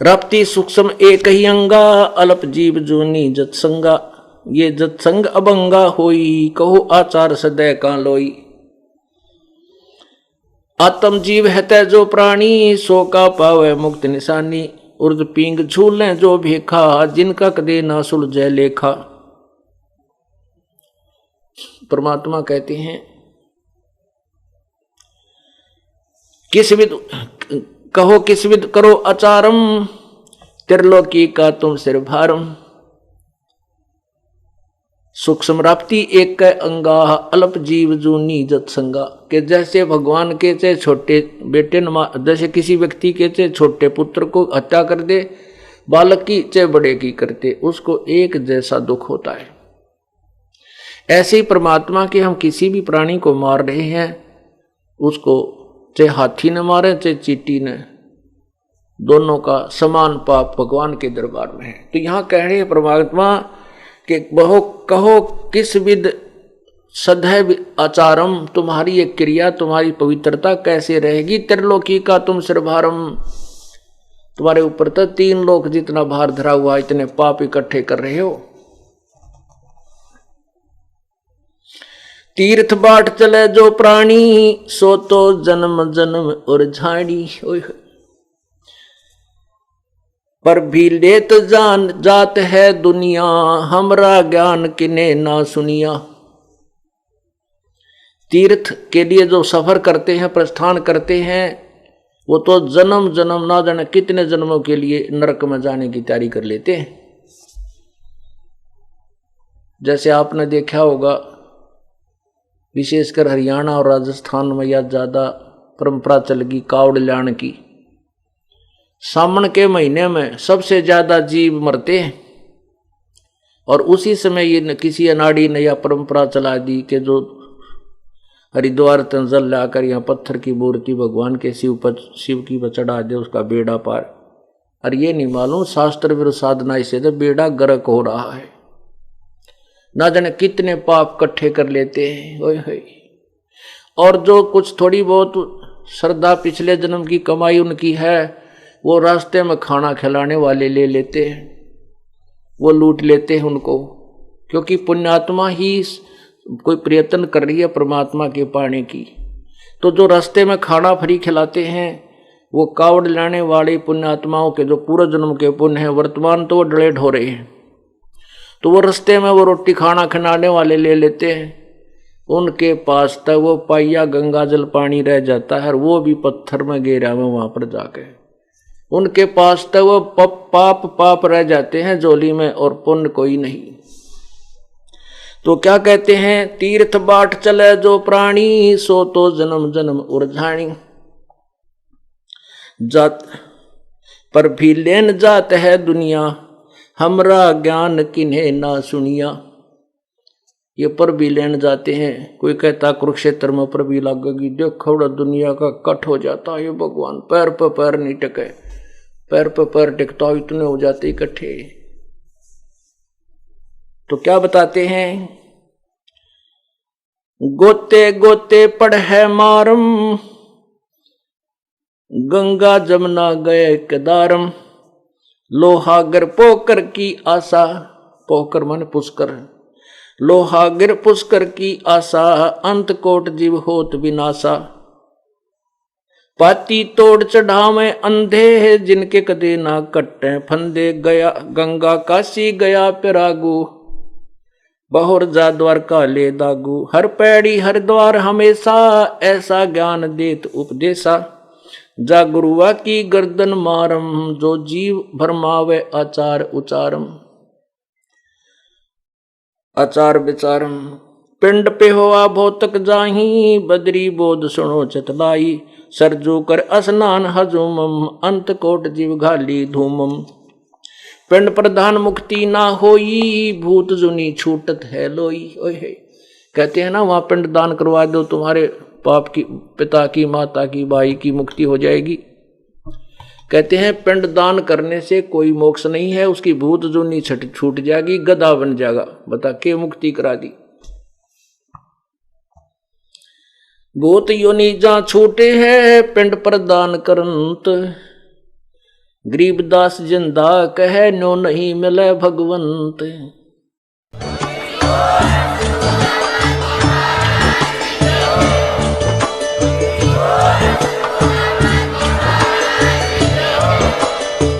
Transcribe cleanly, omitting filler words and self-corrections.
राप्ती सूक्ष्म एक ही अंगा, अल्प जीव जूनी जतसंगा। ये जतसंग अभंगा होई, कहो आचार सदै का लोई। आत्म जीव है तै जो प्राणी, सो का पावे मुक्त निशानी। उर्द पींग झूले जो भेखा, जिनका कदे ना सुलझे लेखा। परमात्मा कहते हैं किस विद कहो किस विद करो आचारम, त्रिलोकी का तुम सिर भारम। सूक्ष्म राप्ती एक कै अंगा, अल्प जीव जूनी जतसंगा। के जैसे भगवान के चाहे छोटे बेटे जैसे किसी व्यक्ति के चाहे छोटे पुत्र को हत्या कर दे, बालक की चाहे बड़े की करते, उसको एक जैसा दुख होता है। ऐसे ही परमात्मा के हम किसी भी प्राणी को मार रहे हैं, उसको चाहे हाथी ने मारे चाहे चींटी ने, दोनों का समान पाप भगवान के दरबार में है। तो यहां कह रहे हैं परमात्मा कि बहु कहो किस विद सदैव आचारम, तुम्हारी एक क्रिया तुम्हारी पवित्रता कैसे रहेगी। त्रिलोकी का तुम सिरभारम, तुम्हारे ऊपर तो 3 लोक जितना भार धरा हुआ, इतने पाप इकट्ठे कर रहे हो। तीर्थ बाट चले जो प्राणी, सो तो जन्म जन्म और झाड़ी। पर भी लेत जान जात है दुनिया, हमरा ज्ञान किने ना सुनिया। तीर्थ के लिए जो सफर करते हैं, प्रस्थान करते हैं, वो तो जन्म जन्म ना जाने कितने जन्मों के लिए नरक में जाने की तैयारी कर लेते हैं। जैसे आपने देखा होगा विशेषकर हरियाणा और राजस्थान में यह ज्यादा परंपरा चल गई कावड़ लाने की। सावन के महीने में सबसे ज्यादा जीव मरते हैं, और उसी समय ये किसी अनाड़ी ने यह परंपरा चला दी कि जो हरिद्वार तंजल लाकर यहाँ पत्थर की मूर्ति भगवान के शिव की पर चढ़ा दे, उसका बेड़ा पार। और ये नहीं मालूम शास्त्र विरुद्ध साधना से तो बेड़ा गर्क हो रहा है, ना जाने कितने पाप इकट्ठे कर लेते हैं। ओए और जो कुछ थोड़ी बहुत श्रद्धा पिछले जन्म की कमाई उनकी है, वो रास्ते में खाना खिलाने वाले ले लेते हैं, वो लूट लेते हैं उनको, क्योंकि पुण्यात्मा ही कोई प्रयत्न कर रही है परमात्मा के पाने की। तो जो रास्ते में खाना फ्री खिलाते हैं, वो कावड़ लाने वाले पुण्यात्माओं के जो पूर्व जन्म के पुण्य हैं, वर्तमान तो वो डले ढोरे हैं, तो वो रास्ते में वो रोटी खाना खिलाने वाले ले लेते हैं। उनके पास तक वो पाइया गंगा जल पानी रह जाता है, और वो भी पत्थर में घेरा में वहां पर जाके उनके पास तो वो पाप रह जाते हैं झोली में, और पुण्य कोई नहीं। तो क्या कहते हैं, तीर्थ बाट चले जो प्राणी, सो तो जन्म जन्म उर्झाणी। जात पर भी लेन जात है दुनिया, हमरा ज्ञान किन्हे ना सुनिया। ये पर भी लेन जाते हैं। कोई कहता कुरुक्षेत्र में पर भी लगेगी, देखो दुनिया का कट हो जाता है भगवान, पैर पर पैर नहीं टिके, पैर पर पैर टिकता हो इतने हो जाते इकट्ठे। तो क्या बताते हैं, गोते गोते पड़ है मारम, गंगा जमुना गए केदारम। लोहागर पोकर की आशा, पोकर मन पुष्कर, लोहागर पुष्कर की आशा, अंत कोट जीव होत विनाशा। पाती तोड़ चढ़ावे अंधे, जिनके कदे ना कट्टे फंदे। गया गंगा काशी गया पिरागु, बहुर जा द्वारका ले दागू। हर पैड़ी हर द्वार हमेशा, ऐसा ज्ञान देत उपदेशा। जा गुरुआ की गर्दन मारम, जो जीव भरमावे आचार उचारम। आचार विचारम पिंड पे होआ भौतक जाही, बदरी बोध सुनो चतलाई। सरजू कर स्नान हजूमम, अंत कोट जीव घाली धूमम। पिंड प्रधान मुक्ति ना होई, भूत जुनी छूटत है लोई। ओए कहते हैं ना, वहां पिंड दान करवा दो, तुम्हारे पाप की पिता की माता की भाई की मुक्ति हो जाएगी। कहते हैं पिंड दान करने से कोई मोक्ष नहीं है, उसकी भूत जुनी छूट जाएगी, गधा बन जाएगा। बता के मुक्ति करा दी। भूत योनि जा छूटे है, पिंड प्रदान करंत। गरीबदास जिंदा कहे नो नहीं मिले भगवंत।